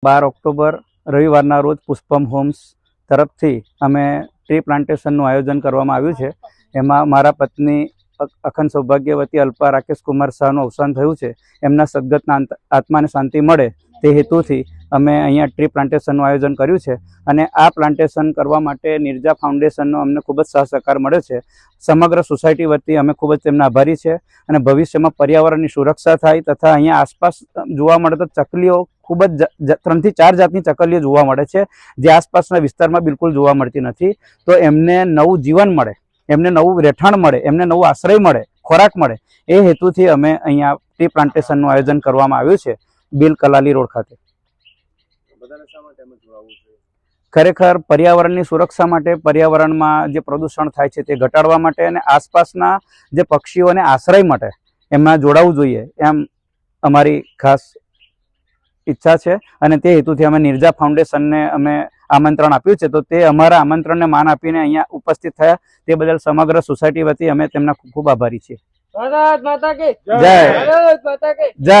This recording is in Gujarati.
12 ઓક્ટોબર રવિવારના રોજ પુષ્પમ હોમ્સ તરફથી અમે ટ્રી પ્લાન્ટેશનનું આયોજન કરવામાં આવ્યું છે। એમાં મારા પત્ની અખંડ સૌભાગ્યવતી અલ્પા રાકેશ કુમાર શાહનું અવસાન થયું છે। એમના સદગતના આત્માને શાંતિ મળે તે હેતુથી અમે અહીંયા ટ્રી પ્લાન્ટેશનનું આયોજન કર્યું છે। અને આ પ્લાન્ટેશન કરવા માટે નિર્જા ફાઉન્ડેશનનો અમને ખૂબ જ સહકાર મળ્યો છે। સમગ્ર સોસાયટી વતી અમે ખૂબ જ તેમના આભારી છે। અને ભવિષ્યમાં પર્યાવરણની સુરક્ષા થાય તથા અહીંયા આસપાસ જોવા મળે તો ચકલીઓ ખૂબ જ 3 થી 4 જાતની ચકલીઓ જોવા મળે છે, જે આસપાસના વિસ્તારમાં બિલકુલ જોવા મળતી નથી। તો એમને નવું જીવન મળે, એમને નવું રહેઠાણ મળે, એમને નવો આશ્રય મળે, ખોરાક મળે, એ હેતુથી અમે અહીંયા ટ્રી પ્લાન્ટેશનનું આયોજન કરવામાં આવ્યું છે બિલ કલાલી રોડ ખાતે। ખરેખર પર્યાવરણની સુરક્ષા માટે, પર્યાવરણમાં જે પ્રદૂષણ થાય છે તે ઘટાડવા માટે અને આસપાસના જે પક્ષીઓને આશ્રય માટે એમાં જોડાવવું જોઈએ એમ અમારી ખાસ ઈચ્છા છે। અને તે હેતુથી અમે નિર્જા ફાઉન્ડેશનને અમે આમંત્રણ આપ્યું છે, તો તે અમારા આમંત્રણને માન આપીને અહીંયા ઉપસ્થિત થયા, તે બદલ સમગ્ર સોસાયટી વતી અમે તેમના ખૂબ ખૂબ આભારી છીએ। ભારત માતા કી જય, ભારત માતા કી જય।